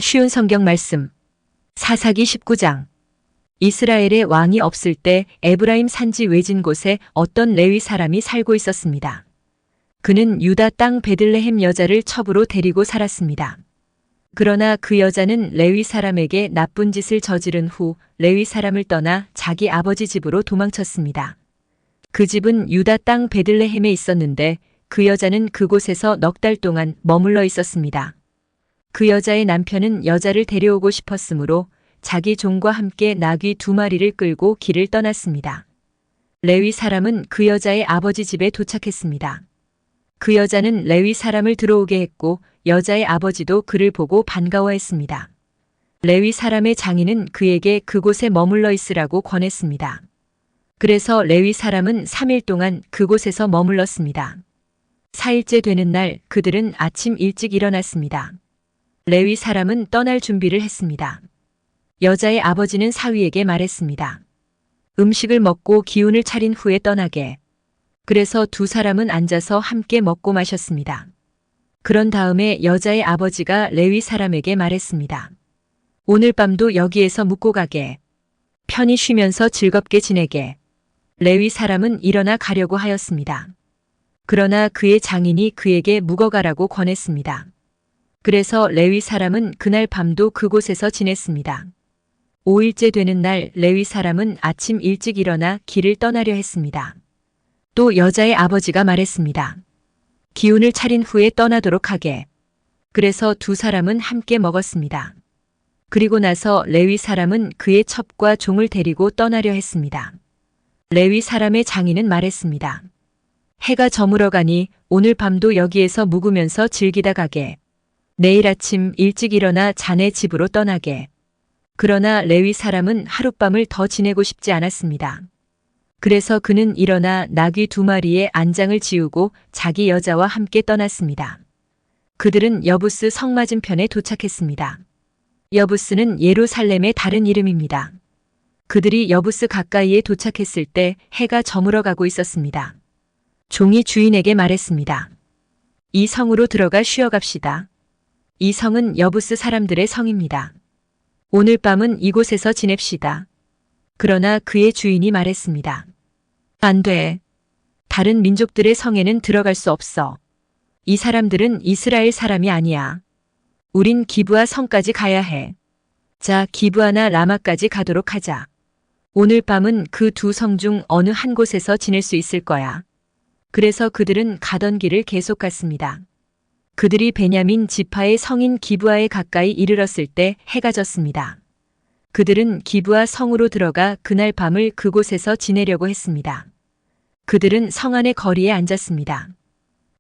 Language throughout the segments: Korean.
쉬운 성경 말씀. 사사기 19장. 이스라엘의 왕이 없을 때 에브라임 산지 외진 곳에 어떤 레위 사람이 살고 있었습니다. 그는 유다 땅 베들레헴 여자를 첩으로 데리고 살았습니다. 그러나 그 여자는 레위 사람에게 나쁜 짓을 저지른 후 레위 사람을 떠나 자기 아버지 집으로 도망쳤습니다. 그 집은 유다 땅 베들레헴에 있었는데 그 여자는 그곳에서 넉 달 동안 머물러 있었습니다. 그 여자의 남편은 여자를 데려오고 싶었으므로 자기 종과 함께 나귀 2마리를 끌고 길을 떠났습니다. 레위 사람은 그 여자의 아버지 집에 도착했습니다. 그 여자는 레위 사람을 들어오게 했고 여자의 아버지도 그를 보고 반가워했습니다. 레위 사람의 장인은 그에게 그곳에 머물러 있으라고 권했습니다. 그래서 레위 사람은 3일 동안 그곳에서 머물렀습니다. 4일째 되는 날 그들은 아침 일찍 일어났습니다. 레위 사람은 떠날 준비를 했습니다. 여자의 아버지는 사위에게 말했습니다. 음식을 먹고 기운을 차린 후에 떠나게. 그래서 두 사람은 앉아서 함께 먹고 마셨습니다. 그런 다음에 여자의 아버지가 레위 사람에게 말했습니다. 오늘 밤도 여기에서 묵고 가게. 편히 쉬면서 즐겁게 지내게. 레위 사람은 일어나 가려고 하였습니다. 그러나 그의 장인이 그에게 묵어가라고 권했습니다. 그래서 레위 사람은 그날 밤도 그곳에서 지냈습니다. 5일째 되는 날 레위 사람은 아침 일찍 일어나 길을 떠나려 했습니다. 또 여자의 아버지가 말했습니다. 기운을 차린 후에 떠나도록 하게. 그래서 두 사람은 함께 먹었습니다. 그리고 나서 레위 사람은 그의 첩과 종을 데리고 떠나려 했습니다. 레위 사람의 장인은 말했습니다. 해가 저물어 가니 오늘 밤도 여기에서 묵으면서 즐기다 가게. 내일 아침 일찍 일어나 자네 집으로 떠나게. 그러나 레위 사람은 하룻밤을 더 지내고 싶지 않았습니다. 그래서 그는 일어나 나귀 2마리의 안장을 지우고 자기 여자와 함께 떠났습니다. 그들은 여부스 성 맞은편에 도착했습니다. 여부스는 예루살렘의 다른 이름입니다. 그들이 여부스 가까이에 도착했을 때 해가 저물어 가고 있었습니다. 종이 주인에게 말했습니다. 이 성으로 들어가 쉬어갑시다. 이 성은 여부스 사람들의 성입니다. 오늘 밤은 이곳에서 지냅시다. 그러나 그의 주인이 말했습니다. 안 돼. 다른 민족들의 성에는 들어갈 수 없어. 이 사람들은 이스라엘 사람이 아니야. 우린 기브아 성까지 가야 해. 자, 기브아나 라마까지 가도록 하자. 오늘 밤은 그 두 성 중 어느 한 곳에서 지낼 수 있을 거야. 그래서 그들은 가던 길을 계속 갔습니다. 그들이 베냐민 지파의 성인 기브아에 가까이 이르렀을 때 해가 졌습니다. 그들은 기브아 성으로 들어가 그날 밤을 그곳에서 지내려고 했습니다. 그들은 성 안의 거리에 앉았습니다.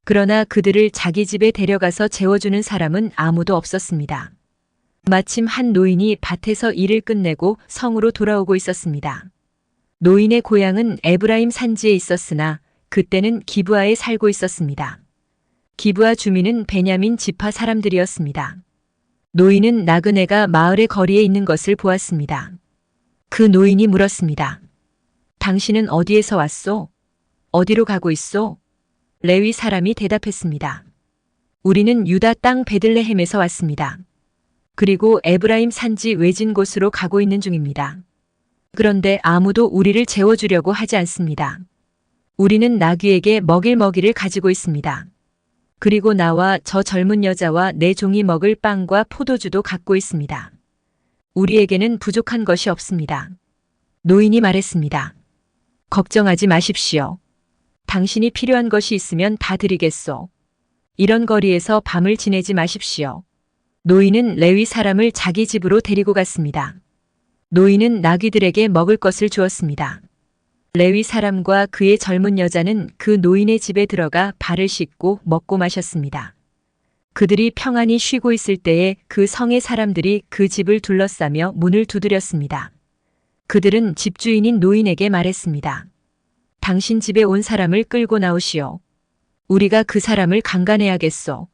그러나 그들을 자기 집에 데려가서 재워주는 사람은 아무도 없었습니다. 마침 한 노인이 밭에서 일을 끝내고 성으로 돌아오고 있었습니다. 노인의 고향은 에브라임 산지에 있었으나 그때는 기브아에 살고 있었습니다. 기브아 주민은 베냐민 지파 사람들이었습니다. 노인은 나그네가 마을의 거리에 있는 것을 보았습니다. 그 노인이 물었습니다. 당신은 어디에서 왔소? 어디로 가고 있소? 레위 사람이 대답했습니다. 우리는 유다 땅 베들레헴에서 왔습니다. 그리고 에브라임 산지 외진 곳으로 가고 있는 중입니다. 그런데 아무도 우리를 재워주려고 하지 않습니다. 우리는 나귀에게 먹일 먹이를 가지고 있습니다. 그리고 나와 저 젊은 여자와 내 종이 먹을 빵과 포도주도 갖고 있습니다. 우리에게는 부족한 것이 없습니다. 노인이 말했습니다. 걱정하지 마십시오. 당신이 필요한 것이 있으면 다 드리겠소. 이런 거리에서 밤을 지내지 마십시오. 노인은 레위 사람을 자기 집으로 데리고 갔습니다. 노인은 나귀들에게 먹을 것을 주었습니다. 레위 사람과 그의 젊은 여자는 그 노인의 집에 들어가 발을 씻고 먹고 마셨습니다. 그들이 평안히 쉬고 있을 때에 그 성의 사람들이 그 집을 둘러싸며 문을 두드렸습니다. 그들은 집주인인 노인에게 말했습니다. 당신 집에 온 사람을 끌고 나오시오. 우리가 그 사람을 강간해야겠소.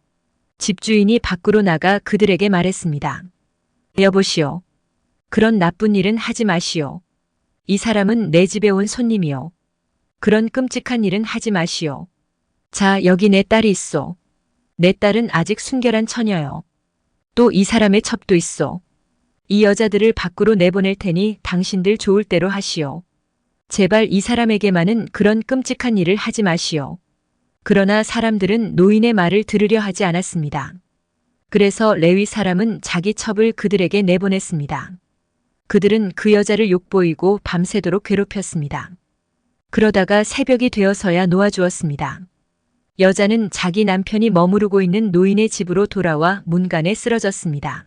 집주인이 밖으로 나가 그들에게 말했습니다. 여보시오. 그런 나쁜 일은 하지 마시오. 이 사람은 내 집에 온 손님이요. 그런 끔찍한 일은 하지 마시오. 자, 여기 내 딸이 있소. 내 딸은 아직 순결한 처녀요. 또 이 사람의 첩도 있어. 이 여자들을 밖으로 내보낼 테니 당신들 좋을 대로 하시오. 제발 이 사람에게만은 그런 끔찍한 일을 하지 마시오. 그러나 사람들은 노인의 말을 들으려 하지 않았습니다. 그래서 레위 사람은 자기 첩을 그들에게 내보냈습니다. 그들은 그 여자를 욕보이고 밤새도록 괴롭혔습니다. 그러다가 새벽이 되어서야 놓아주었습니다. 여자는 자기 남편이 머무르고 있는 노인의 집으로 돌아와 문간에 쓰러졌습니다.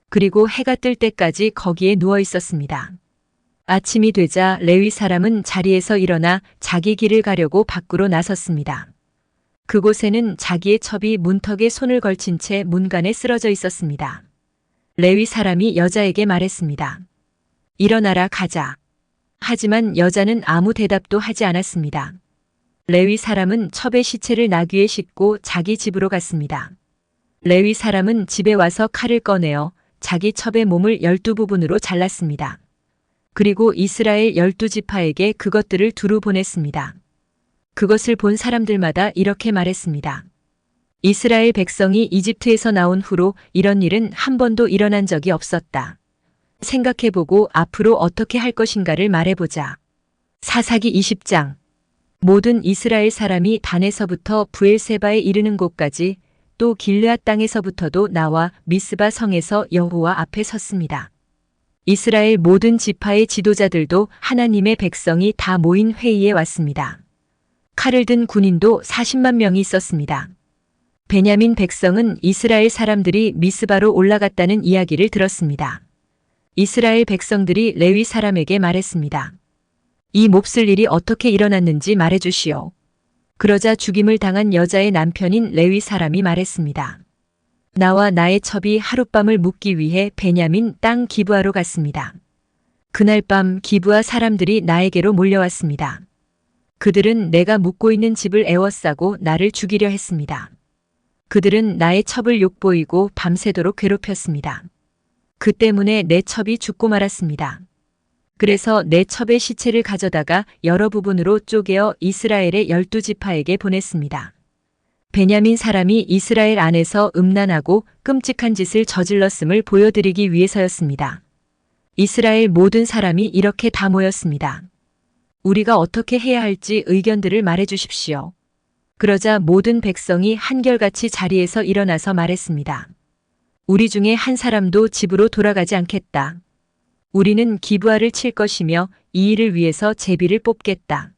그리고 해가 뜰 때까지 거기에 누워 있었습니다. 아침이 되자 레위 사람은 자리에서 일어나 자기 길을 가려고 밖으로 나섰습니다. 그곳에는 자기의 첩이 문턱에 손을 걸친 채 문간에 쓰러져 있었습니다. 레위 사람이 여자에게 말했습니다. 일어나라 가자. 하지만 여자는 아무 대답도 하지 않았습니다. 레위 사람은 첩의 시체를 나귀에 싣고 자기 집으로 갔습니다. 레위 사람은 집에 와서 칼을 꺼내어 자기 첩의 몸을 12부분으로 잘랐습니다. 그리고 이스라엘 12지파에게 그것들을 두루 보냈습니다. 그것을 본 사람들마다 이렇게 말했습니다. 이스라엘 백성이 이집트에서 나온 후로 이런 일은 한 번도 일어난 적이 없었다. 생각해보고 앞으로 어떻게 할 것인가를 말해보자. 사사기 20장. 모든 이스라엘 사람이 단에서부터 브엘세바에 이르는 곳까지 또 길르앗 땅에서부터도 나와 미스바 성에서 여호와 앞에 섰습니다. 이스라엘 모든 지파의 지도자들도 하나님의 백성이 다 모인 회의에 왔습니다. 칼을 든 군인도 40만 명이 있었습니다. 베냐민 백성은 이스라엘 사람들이 미스바로 올라갔다는 이야기를 들었습니다. 이스라엘 백성들이 레위 사람에게 말했습니다. 이 몹쓸 일이 어떻게 일어났는지 말해주시오. 그러자 죽임을 당한 여자의 남편인 레위 사람이 말했습니다. 나와 나의 첩이 하룻밤을 묵기 위해 베냐민 땅 기브아로 갔습니다. 그날 밤 기브아 사람들이 나에게로 몰려왔습니다. 그들은 내가 묵고 있는 집을 에워싸고 나를 죽이려 했습니다. 그들은 나의 첩을 욕보이고 밤새도록 괴롭혔습니다. 그 때문에 내 첩이 죽고 말았습니다. 그래서 내 첩의 시체를 가져다가 여러 부분으로 쪼개어 이스라엘의 12지파에게 보냈습니다. 베냐민 사람이 이스라엘 안에서 음란하고 끔찍한 짓을 저질렀음을 보여드리기 위해서였습니다. 이스라엘 모든 사람이 이렇게 다 모였습니다. 우리가 어떻게 해야 할지 의견들을 말해 주십시오. 그러자 모든 백성이 한결같이 자리에서 일어나서 말했습니다. 우리 중에 한 사람도 집으로 돌아가지 않겠다. 우리는 기브아를 칠 것이며 이 일을 위해서 제비를 뽑겠다.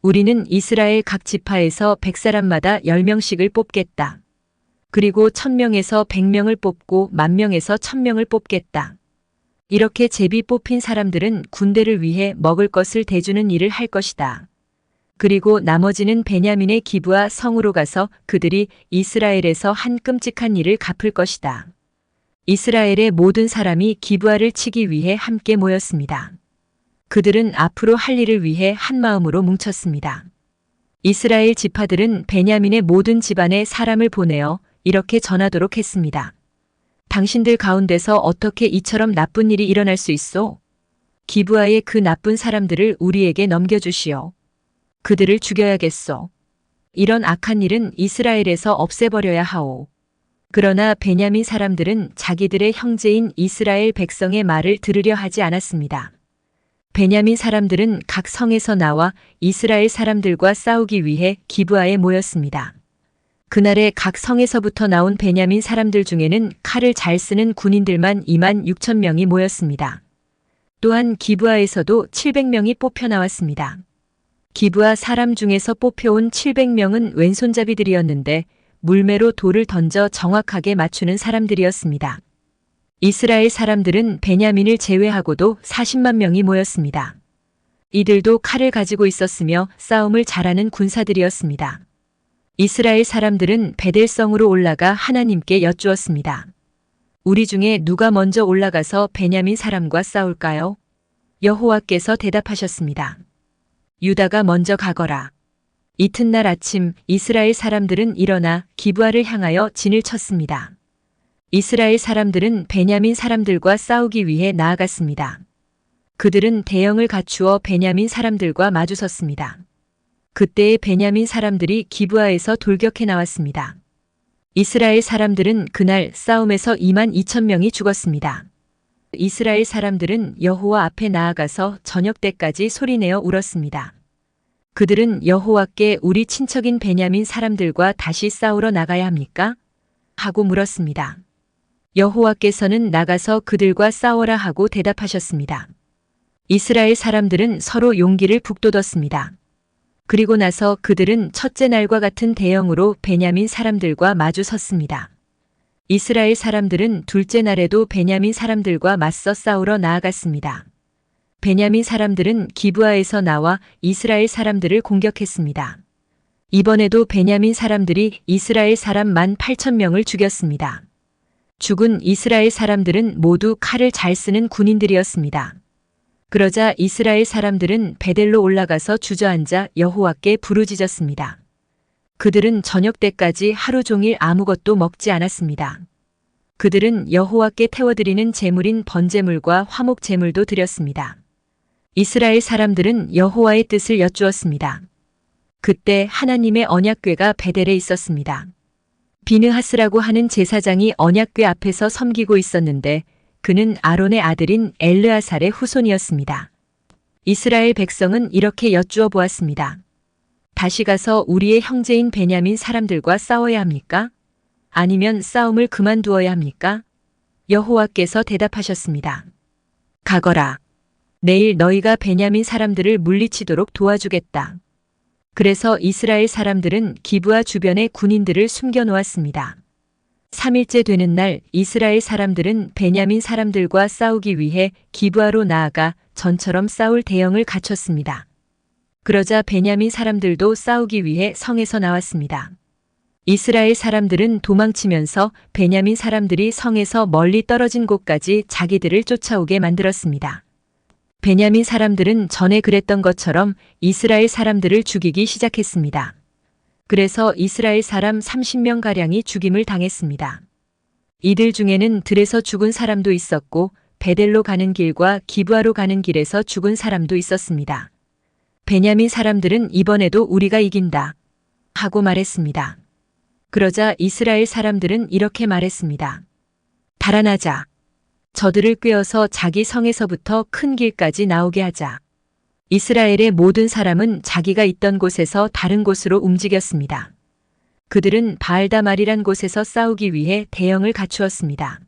우리는 이스라엘 각 지파에서 100사람마다 10명씩을 뽑겠다. 그리고 1000명에서 100명을 뽑고 10,000명에서 1000명을 뽑겠다. 이렇게 제비 뽑힌 사람들은 군대를 위해 먹을 것을 대주는 일을 할 것이다. 그리고 나머지는 베냐민의 기브아 성으로 가서 그들이 이스라엘에서 한 끔찍한 일을 갚을 것이다. 이스라엘의 모든 사람이 기브아를 치기 위해 함께 모였습니다. 그들은 앞으로 할 일을 위해 한 마음으로 뭉쳤습니다. 이스라엘 지파들은 베냐민의 모든 집안에 사람을 보내어 이렇게 전하도록 했습니다. 당신들 가운데서 어떻게 이처럼 나쁜 일이 일어날 수 있소? 기브아의 그 나쁜 사람들을 우리에게 넘겨주시오. 그들을 죽여야겠소. 이런 악한 일은 이스라엘에서 없애버려야 하오. 그러나 베냐민 사람들은 자기들의 형제인 이스라엘 백성의 말을 들으려 하지 않았습니다. 베냐민 사람들은 각 성에서 나와 이스라엘 사람들과 싸우기 위해 기브아에 모였습니다. 그날에 각 성에서부터 나온 베냐민 사람들 중에는 칼을 잘 쓰는 군인들만 26,000명이 모였습니다. 또한 기브아에서도 700명이 뽑혀 나왔습니다. 기브아 사람 중에서 뽑혀온 700명은 왼손잡이들이었는데 물매로 돌을 던져 정확하게 맞추는 사람들이었습니다. 이스라엘 사람들은 베냐민을 제외하고도 40만 명이 모였습니다. 이들도 칼을 가지고 있었으며 싸움을 잘하는 군사들이었습니다. 이스라엘 사람들은 베델성으로 올라가 하나님께 여쭈었습니다. 우리 중에 누가 먼저 올라가서 베냐민 사람과 싸울까요? 여호와께서 대답하셨습니다. 유다가 먼저 가거라. 이튿날 아침 이스라엘 사람들은 일어나 기브아를 향하여 진을 쳤습니다. 이스라엘 사람들은 베냐민 사람들과 싸우기 위해 나아갔습니다. 그들은 대형을 갖추어 베냐민 사람들과 마주섰습니다. 그때의 베냐민 사람들이 기브아에서 돌격해 나왔습니다. 이스라엘 사람들은 그날 싸움에서 2만 2천 명이 죽었습니다. 이스라엘 사람들은 여호와 앞에 나아가서 저녁 때까지 소리내어 울었습니다. 그들은 여호와께 우리 친척인 베냐민 사람들과 다시 싸우러 나가야 합니까? 하고 물었습니다. 여호와께서는 나가서 그들과 싸워라 하고 대답하셨습니다. 이스라엘 사람들은 서로 용기를 북돋웠습니다. 그리고 나서 그들은 첫째 날과 같은 대형으로 베냐민 사람들과 마주 섰습니다. 이스라엘 사람들은 둘째 날에도 베냐민 사람들과 맞서 싸우러 나아갔습니다. 베냐민 사람들은 기브아에서 나와 이스라엘 사람들을 공격했습니다. 이번에도 베냐민 사람들이 이스라엘 사람 18,000명을 죽였습니다. 죽은 이스라엘 사람들은 모두 칼을 잘 쓰는 군인들이었습니다. 그러자 이스라엘 사람들은 베델로 올라가서 주저앉아 여호와께 부르짖었습니다. 그들은 저녁 때까지 하루 종일 아무것도 먹지 않았습니다. 그들은 여호와께 태워드리는 제물인 번제물과 화목 제물도 드렸습니다. 이스라엘 사람들은 여호와의 뜻을 여쭈었습니다. 그때 하나님의 언약궤가 베델에 있었습니다. 비느하스라고 하는 제사장이 언약궤 앞에서 섬기고 있었는데 그는 아론의 아들인 엘르아살의 후손이었습니다. 이스라엘 백성은 이렇게 여쭈어 보았습니다. 다시 가서 우리의 형제인 베냐민 사람들과 싸워야 합니까? 아니면 싸움을 그만두어야 합니까? 여호와께서 대답하셨습니다. 가거라. 내일 너희가 베냐민 사람들을 물리치도록 도와주겠다. 그래서 이스라엘 사람들은 기브아 주변의 군인들을 숨겨놓았습니다. 3일째 되는 날 이스라엘 사람들은 베냐민 사람들과 싸우기 위해 기브아로 나아가 전처럼 싸울 대형을 갖췄습니다. 그러자 베냐민 사람들도 싸우기 위해 성에서 나왔습니다. 이스라엘 사람들은 도망치면서 베냐민 사람들이 성에서 멀리 떨어진 곳까지 자기들을 쫓아오게 만들었습니다. 베냐민 사람들은 전에 그랬던 것처럼 이스라엘 사람들을 죽이기 시작했습니다. 그래서 이스라엘 사람 30명가량이 죽임을 당했습니다. 이들 중에는 들에서 죽은 사람도 있었고 베델로 가는 길과 기브아로 가는 길에서 죽은 사람도 있었습니다. 베냐민 사람들은 이번에도 우리가 이긴다 하고 말했습니다. 그러자 이스라엘 사람들은 이렇게 말했습니다. 달아나자. 저들을 꿰어서 자기 성에서부터 큰 길까지 나오게 하자. 이스라엘의 모든 사람은 자기가 있던 곳에서 다른 곳으로 움직였습니다. 그들은 바알다말이란 곳에서 싸우기 위해 대형을 갖추었습니다.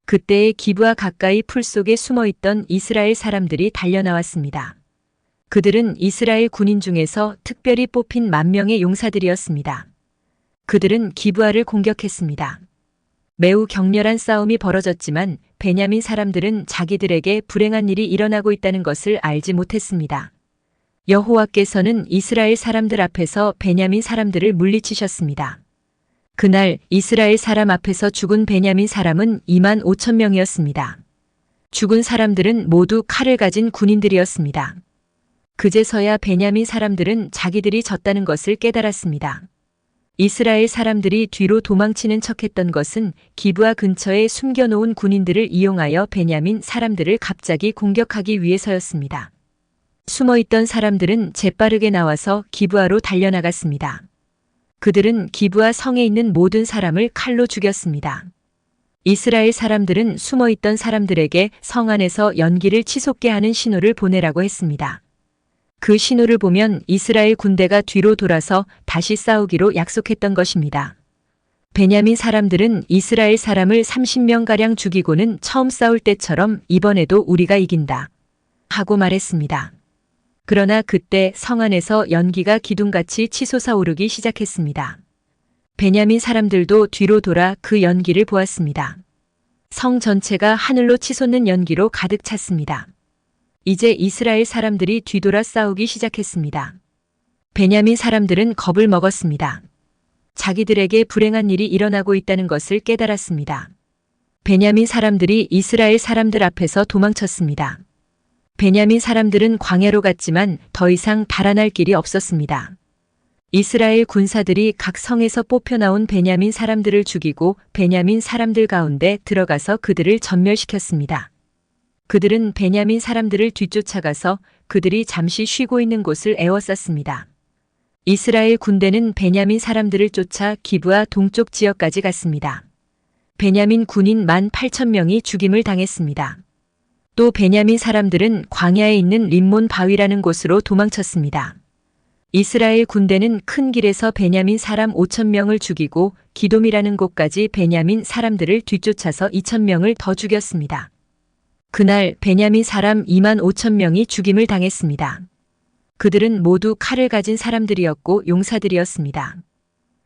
그때의 기브아 가까이 풀 속에 숨어있던 이스라엘 사람들이 달려나왔습니다. 그들은 이스라엘 군인 중에서 특별히 뽑힌 10,000명의 용사들이었습니다. 그들은 기브아를 공격했습니다. 매우 격렬한 싸움이 벌어졌지만 베냐민 사람들은 자기들에게 불행한 일이 일어나고 있다는 것을 알지 못했습니다. 여호와께서는 이스라엘 사람들 앞에서 베냐민 사람들을 물리치셨습니다. 그날 이스라엘 사람 앞에서 죽은 베냐민 사람은 2만 5천 명이었습니다. 죽은 사람들은 모두 칼을 가진 군인들이었습니다. 그제서야 베냐민 사람들은 자기들이 졌다는 것을 깨달았습니다. 이스라엘 사람들이 뒤로 도망치는 척했던 것은 기브아 근처에 숨겨놓은 군인들을 이용하여 베냐민 사람들을 갑자기 공격하기 위해서였습니다. 숨어있던 사람들은 재빠르게 나와서 기브아로 달려나갔습니다. 그들은 기브아 성에 있는 모든 사람을 칼로 죽였습니다. 이스라엘 사람들은 숨어있던 사람들에게 성 안에서 연기를 치솟게 하는 신호를 보내라고 했습니다. 그 신호를 보면 이스라엘 군대가 뒤로 돌아서 다시 싸우기로 약속했던 것입니다. 베냐민 사람들은 이스라엘 사람을 30명가량 죽이고는 처음 싸울 때처럼 이번에도 우리가 이긴다 하고 말했습니다. 그러나 그때 성 안에서 연기가 기둥같이 치솟아 오르기 시작했습니다. 베냐민 사람들도 뒤로 돌아 그 연기를 보았습니다. 성 전체가 하늘로 치솟는 연기로 가득 찼습니다. 이제 이스라엘 사람들이 뒤돌아 싸우기 시작했습니다. 베냐민 사람들은 겁을 먹었습니다. 자기들에게 불행한 일이 일어나고 있다는 것을 깨달았습니다. 베냐민 사람들이 이스라엘 사람들 앞에서 도망쳤습니다. 베냐민 사람들은 광야로 갔지만 더 이상 달아날 길이 없었습니다. 이스라엘 군사들이 각 성에서 뽑혀나온 베냐민 사람들을 죽이고 베냐민 사람들 가운데 들어가서 그들을 전멸시켰습니다. 그들은 베냐민 사람들을 뒤쫓아가서 그들이 잠시 쉬고 있는 곳을 에워쌌습니다. 이스라엘 군대는 베냐민 사람들을 쫓아 기브아 동쪽 지역까지 갔습니다. 베냐민 군인 18,000명이 죽임을 당했습니다. 또 베냐민 사람들은 광야에 있는 림몬 바위라는 곳으로 도망쳤습니다. 이스라엘 군대는 큰 길에서 베냐민 사람 5,000명을 죽이고 기돔이라는 곳까지 베냐민 사람들을 뒤쫓아서 2,000명을 더 죽였습니다. 그날 베냐민 사람 25,000명이 죽임을 당했습니다. 그들은 모두 칼을 가진 사람들이었고 용사들이었습니다.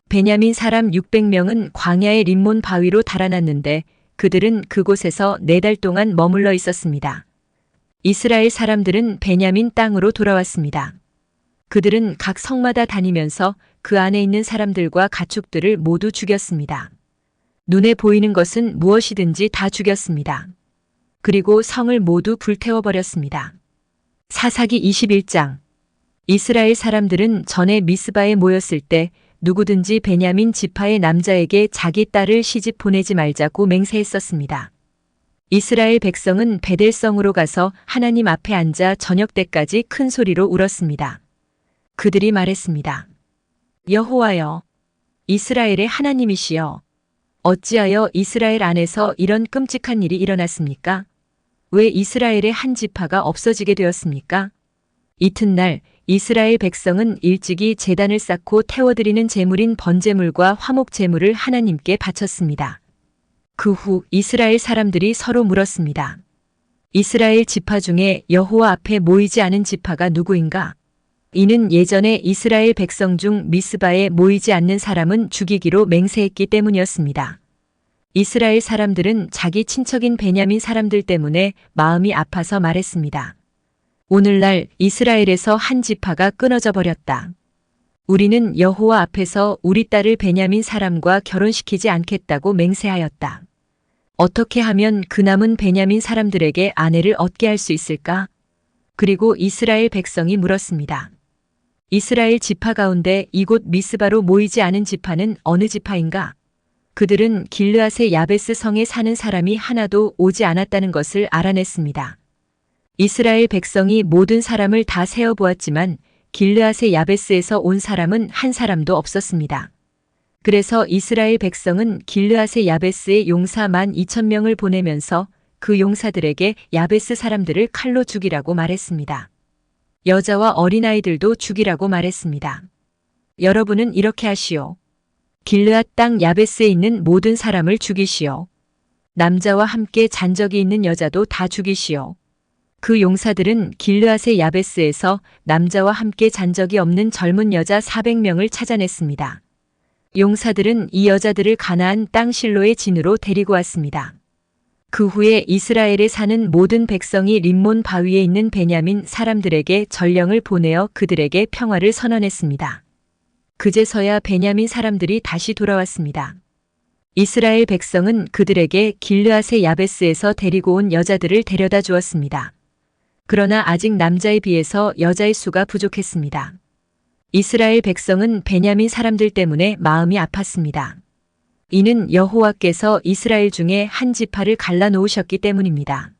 베냐민 사람 600명은 광야의 림몬 바위로 달아났는데 그들은 그곳에서 4달 동안 머물러 있었습니다. 이스라엘 사람들은 베냐민 땅으로 돌아왔습니다. 그들은 각 성마다 다니면서 그 안에 있는 사람들과 가축들을 모두 죽였습니다. 눈에 보이는 것은 무엇이든지 다 죽였습니다. 그리고 성을 모두 불태워버렸습니다. 사사기 21장. 이스라엘 사람들은 전에 미스바에 모였을 때 누구든지 베냐민 지파의 남자에게 자기 딸을 시집 보내지 말자고 맹세했었습니다. 이스라엘 백성은 베델성으로 가서 하나님 앞에 앉아 저녁 때까지 큰 소리로 울었습니다. 그들이 말했습니다. 여호와여, 이스라엘의 하나님이시여, 어찌하여 이스라엘 안에서 이런 끔찍한 일이 일어났습니까? 왜 이스라엘의 한 지파가 없어지게 되었습니까? 이튿날 이스라엘 백성은 일찍이 제단을 쌓고 태워드리는 제물인 번제물과 화목제물을 하나님께 바쳤습니다. 그 후 이스라엘 사람들이 서로 물었습니다. 이스라엘 지파 중에 여호와 앞에 모이지 않은 지파가 누구인가? 이는 예전에 이스라엘 백성 중 미스바에 모이지 않는 사람은 죽이기로 맹세했기 때문이었습니다. 이스라엘 사람들은 자기 친척인 베냐민 사람들 때문에 마음이 아파서 말했습니다. 오늘날 이스라엘에서 한 지파가 끊어져 버렸다. 우리는 여호와 앞에서 우리 딸을 베냐민 사람과 결혼시키지 않겠다고 맹세하였다. 어떻게 하면 그 남은 베냐민 사람들에게 아내를 얻게 할 수 있을까? 그리고 이스라엘 백성이 물었습니다. 이스라엘 지파 가운데 이곳 미스바로 모이지 않은 지파는 어느 지파인가? 그들은 길르앗의 야베스 성에 사는 사람이 하나도 오지 않았다는 것을 알아냈습니다. 이스라엘 백성이 모든 사람을 다 세어보았지만 길르앗의 야베스에서 온 사람은 한 사람도 없었습니다. 그래서 이스라엘 백성은 길르앗의 야베스에 용사 12,000명을 보내면서 그 용사들에게 야베스 사람들을 칼로 죽이라고 말했습니다. 여자와 어린아이들도 죽이라고 말했습니다. 여러분은 이렇게 하시오. 길르앗 땅 야베스에 있는 모든 사람을 죽이시오. 남자와 함께 잔적이 있는 여자도 다 죽이시오. 그 용사들은 길르앗의 야베스에서 남자와 함께 잔적이 없는 젊은 여자 400명을 찾아냈습니다. 용사들은 이 여자들을 가나안 땅 실로의 진으로 데리고 왔습니다. 그 후에 이스라엘에 사는 모든 백성이 림몬 바위에 있는 베냐민 사람들에게 전령을 보내어 그들에게 평화를 선언했습니다. 그제서야 베냐민 사람들이 다시 돌아왔습니다. 이스라엘 백성은 그들에게 길르앗의 야베스에서 데리고 온 여자들을 데려다 주었습니다. 그러나 아직 남자에 비해서 여자의 수가 부족했습니다. 이스라엘 백성은 베냐민 사람들 때문에 마음이 아팠습니다. 이는 여호와께서 이스라엘 중에 한 지파를 갈라놓으셨기 때문입니다.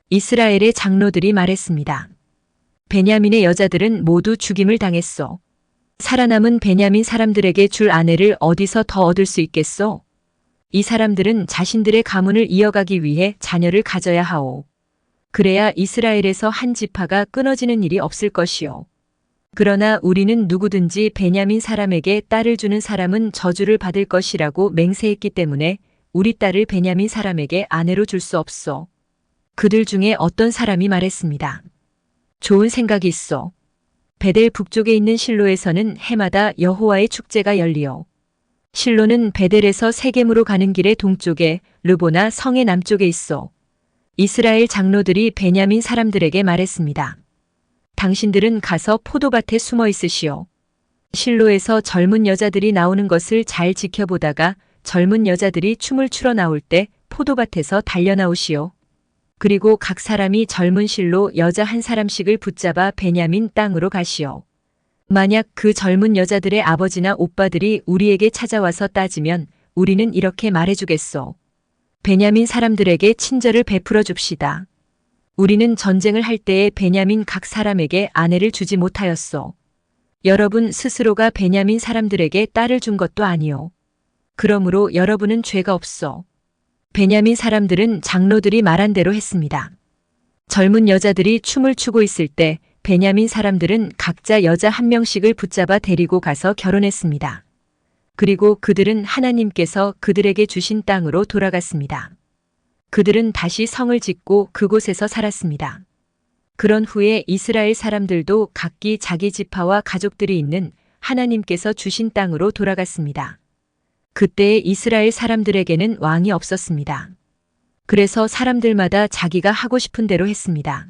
이스라엘의 장로들이 말했습니다. 베냐민의 여자들은 모두 죽임을 당했소. 살아남은 베냐민 사람들에게 줄 아내를 어디서 더 얻을 수 있겠소? 이 사람들은 자신들의 가문을 이어가기 위해 자녀를 가져야 하오. 그래야 이스라엘에서 한 지파가 끊어지는 일이 없을 것이오. 그러나 우리는 누구든지 베냐민 사람에게 딸을 주는 사람은 저주를 받을 것이라고 맹세했기 때문에 우리 딸을 베냐민 사람에게 아내로 줄 수 없소. 그들 중에 어떤 사람이 말했습니다. 좋은 생각이 있소. 베델 북쪽에 있는 실로에서는 해마다 여호와의 축제가 열리오. 실로는 베델에서 세겜으로 가는 길의 동쪽에 르보나 성의 남쪽에 있소. 이스라엘 장로들이 베냐민 사람들에게 말했습니다. 당신들은 가서 포도밭에 숨어 있으시오. 실로에서 젊은 여자들이 나오는 것을 잘 지켜보다가 젊은 여자들이 춤을 추러 나올 때 포도밭에서 달려나오시오. 그리고 각 사람이 젊은 실로 여자 한 사람씩을 붙잡아 베냐민 땅으로 가시오. 만약 그 젊은 여자들의 아버지나 오빠들이 우리에게 찾아와서 따지면 우리는 이렇게 말해주겠소. 베냐민 사람들에게 친절을 베풀어 줍시다. 우리는 전쟁을 할 때에 베냐민 각 사람에게 아내를 주지 못하였소. 여러분 스스로가 베냐민 사람들에게 딸을 준 것도 아니요. 그러므로 여러분은 죄가 없소. 베냐민 사람들은 장로들이 말한 대로 했습니다. 젊은 여자들이 춤을 추고 있을 때 베냐민 사람들은 각자 여자 한 명씩을 붙잡아 데리고 가서 결혼했습니다. 그리고 그들은 하나님께서 그들에게 주신 땅으로 돌아갔습니다. 그들은 다시 성을 짓고 그곳에서 살았습니다. 그런 후에 이스라엘 사람들도 각기 자기 지파와 가족들이 있는 하나님께서 주신 땅으로 돌아갔습니다. 그때의 이스라엘 사람들에게는 왕이 없었습니다. 그래서 사람들마다 자기가 하고 싶은 대로 했습니다.